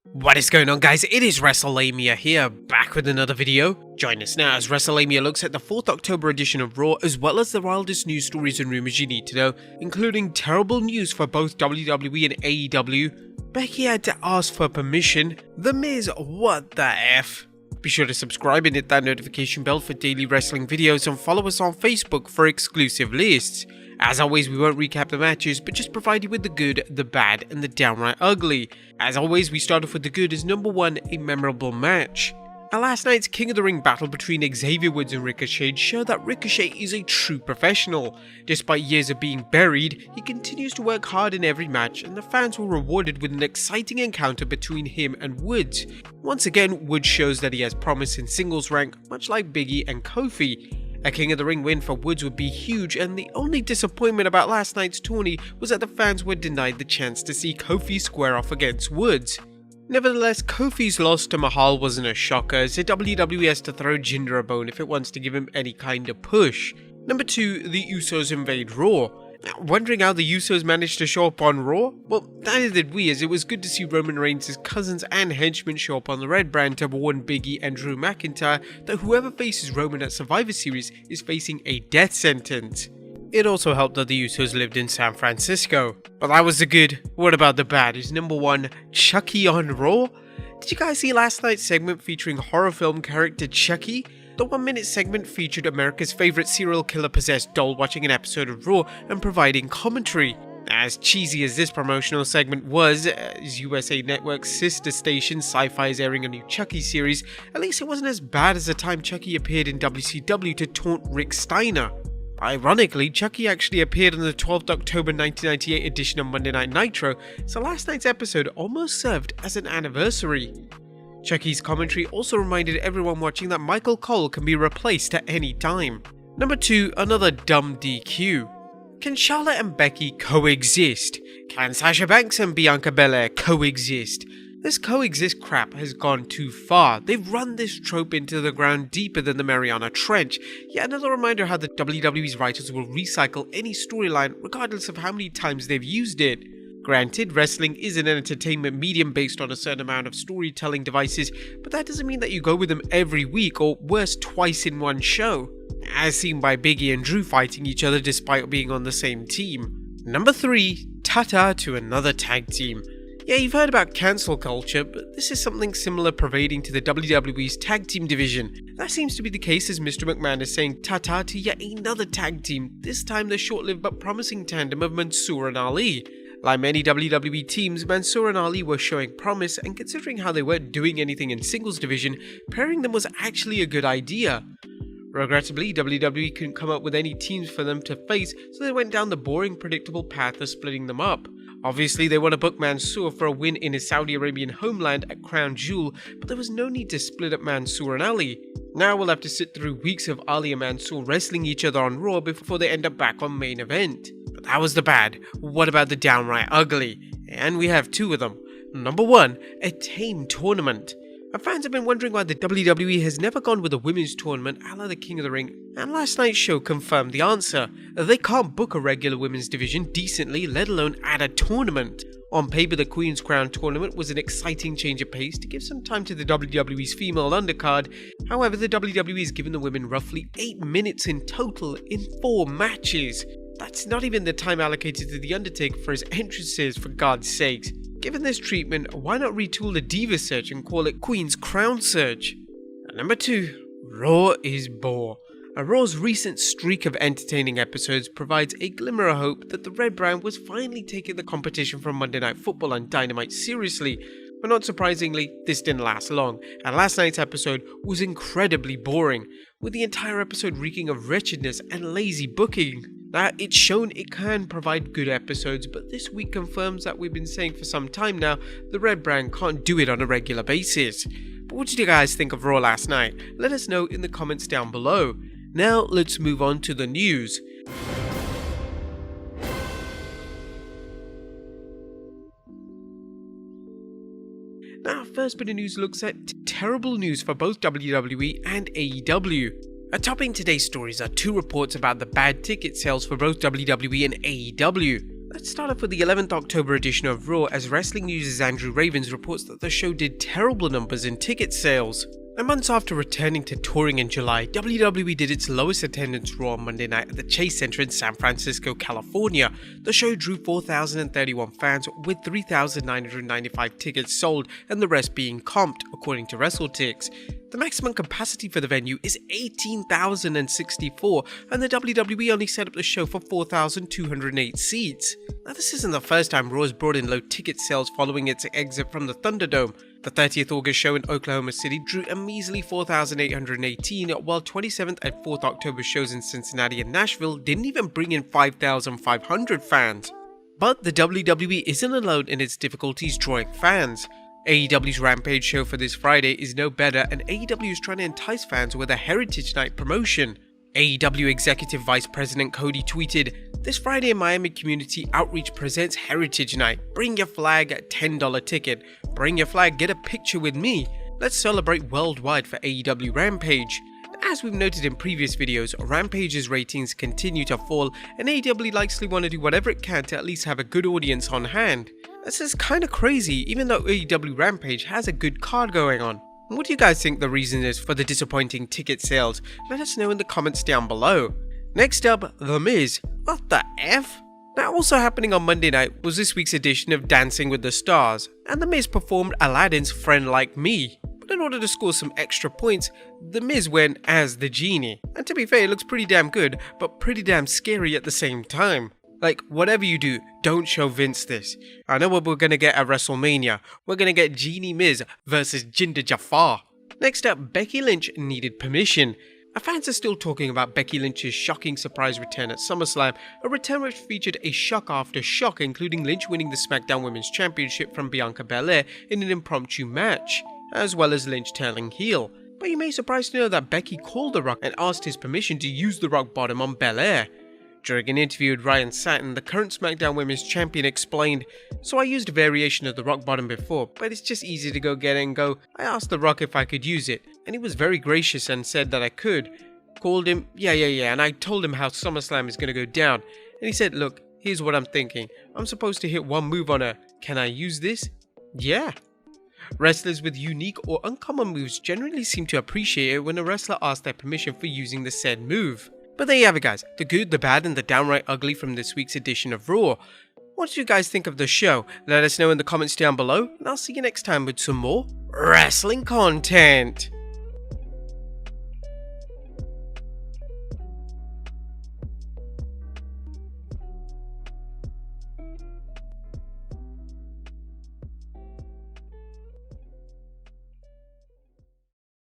What is going on, guys? It is Wrestlelamia here, back with another video. Join us now as Wrestlelamia looks at the 4th October edition of Raw, as well as the wildest news stories and rumors you need to know, including terrible news for both WWE and AEW. Becky had to ask for permission. The Miz, what the F? Be sure to subscribe and hit that notification bell for daily wrestling videos, and follow us on Facebook for exclusive lists. As always, we won't recap the matches, but just provide you with the good, the bad, and the downright ugly. As always, we start off with the good as number 1, a memorable match. Last night's King of the Ring battle between Xavier Woods and Ricochet showed that Ricochet is a true professional. Despite years of being buried, he continues to work hard in every match, and the fans were rewarded with an exciting encounter between him and Woods. Once again, Woods shows that he has promise in singles rank, much like Biggie and Kofi. A King of the Ring win for Woods would be huge, and the only disappointment about last night's tourney was that the fans were denied the chance to see Kofi square off against Woods. Nevertheless, Kofi's loss to Mahal wasn't a shocker, as the WWE has to throw Jinder a bone if it wants to give him any kind of push. Number 2, the Usos invade Raw. Wondering how the Usos managed to show up on Raw? Well, neither did we, as it was good to see Roman Reigns' cousins and henchmen show up on the Red Brand to warn Biggie and Drew McIntyre that whoever faces Roman at Survivor Series is facing a death sentence. It also helped that the Usos lived in San Francisco. But that was the good. What about the bad? Is number 1, Chucky on Raw? Did you guys see last night's segment featuring horror film character Chucky? The 1-minute segment featured America's favourite serial killer possessed doll watching an episode of Raw and providing commentary. As cheesy as this promotional segment was, as USA Network's sister station Sci-Fi is airing a new Chucky series, at least it wasn't as bad as the time Chucky appeared in WCW to taunt Rick Steiner. Ironically, Chucky actually appeared in the 12th October 1998 edition of Monday Night Nitro, so last night's episode almost served as an anniversary. Chucky's commentary also reminded everyone watching that Michael Cole can be replaced at any time. Number 2, another dumb DQ. Can Charlotte and Becky coexist? Can Sasha Banks and Bianca Belair coexist? This coexist crap has gone too far. They've run this trope into the ground deeper than the Mariana Trench. Yet another reminder how the WWE's writers will recycle any storyline regardless of how many times they've used it. Granted, wrestling is an entertainment medium based on a certain amount of storytelling devices, but that doesn't mean that you go with them every week, or worse, twice in one show, as seen by Biggie and Drew fighting each other despite being on the same team. Number 3, Tata to another tag team. Yeah, you've heard about cancel culture, but this is something similar pervading to the WWE's tag team division. That seems to be the case as Mr. McMahon is saying Tata to yet another tag team, this time the short-lived but promising tandem of Mansoor and Ali. Like many WWE teams, Mansoor and Ali were showing promise, and considering how they weren't doing anything in singles division, pairing them was actually a good idea. Regrettably, WWE couldn't come up with any teams for them to face, so they went down the boring, predictable path of splitting them up. Obviously, they want to book Mansoor for a win in his Saudi Arabian homeland at Crown Jewel, but there was no need to split up Mansoor and Ali. Now we'll have to sit through weeks of Ali and Mansoor wrestling each other on Raw before they end up back on main event. But that was the bad. What about the downright ugly? And we have 2 of them. Number 1, a tame tournament. Our fans have been wondering why the WWE has never gone with a women's tournament a la the King of the Ring, and last night's show confirmed the answer. They can't book a regular women's division decently, let alone add a tournament. On paper, the Queen's Crown tournament was an exciting change of pace to give some time to the WWE's female undercard. However, the WWE has given the women roughly 8 minutes in total in 4 matches. That's not even the time allocated to The Undertaker for his entrances, for God's sakes. Given this treatment, why not retool the Diva Search and call it Queen's Crown Search? And number 2, Raw is bore. Raw's recent streak of entertaining episodes provides a glimmer of hope that the Red Brand was finally taking the competition from Monday Night Football and Dynamite seriously. But not surprisingly, this didn't last long, and last night's episode was incredibly boring, with the entire episode reeking of wretchedness and lazy booking. Now, it's shown it can provide good episodes, but this week confirms that we've been saying for some time now, the Red Brand can't do it on a regular basis. But what did you guys think of Raw last night? Let us know in the comments down below. Now, let's move on to the news. Now, first bit of news looks at terrible news for both WWE and AEW. Topping today's stories are 2 reports about the bad ticket sales for both WWE and AEW. Let's start off with the 11th October edition of Raw, as Wrestling News' Andrew Ravens reports that the show did terrible numbers in ticket sales. And months after returning to touring in July, WWE did its lowest attendance Raw on Monday night at the Chase Center in San Francisco, California. The show drew 4,031 fans, with 3,995 tickets sold and the rest being comped, according to WrestleTix. The maximum capacity for the venue is 18,064, and the WWE only set up the show for 4,208 seats. Now, this isn't the first time Raw has brought in low ticket sales following its exit from the Thunderdome. The 30th August show in Oklahoma City drew a measly 4,818, while 27th and 4th October shows in Cincinnati and Nashville didn't even bring in 5,500 fans. But the WWE isn't alone in its difficulties drawing fans. AEW's Rampage show for this Friday is no better, and AEW is trying to entice fans with a Heritage Night promotion. AEW Executive Vice President Cody tweeted, "This Friday in Miami Community Outreach presents Heritage Night. Bring your flag, $10 ticket. Bring your flag, get a picture with me. Let's celebrate worldwide for AEW Rampage." As we've noted in previous videos, Rampage's ratings continue to fall, and AEW likely want to do whatever it can to at least have a good audience on hand. This is kinda crazy, even though AEW Rampage has a good card going on. What do you guys think the reason is for the disappointing ticket sales? Let us know in the comments down below. Next up, The Miz. What the F? Now, also happening on Monday night was this week's edition of Dancing with the Stars, and The Miz performed Aladdin's Friend Like Me. But in order to score some extra points, The Miz went as the genie. And to be fair, it looks pretty damn good, but pretty damn scary at the same time. Like, whatever you do, don't show Vince this. I know what we're gonna get at WrestleMania. We're gonna get Genie Miz versus Jinder Jafar. Next up, Becky Lynch needed permission. Our fans are still talking about Becky Lynch's shocking surprise return at SummerSlam, a return which featured a shock after shock, including Lynch winning the SmackDown Women's Championship from Bianca Belair in an impromptu match, as well as Lynch turning heel. But you may be surprised to know that Becky called The Rock and asked his permission to use the Rock Bottom on Belair. During an interview with Ryan Satin, the current SmackDown Women's Champion explained, "So I used a variation of the Rock Bottom before, but it's just easy to go get it and go. I asked The Rock if I could use it, and he was very gracious and said that I could. Called him, yeah, and I told him how SummerSlam is going to go down, and he said, look, here's what I'm thinking. I'm supposed to hit one move on her. Can I use this? Yeah." Wrestlers with unique or uncommon moves generally seem to appreciate it when a wrestler asks their permission for using the said move. But there you have it, guys, the good, the bad, and the downright ugly from this week's edition of Raw. What did you guys think of the show? Let us know in the comments down below, and I'll see you next time with some more wrestling content.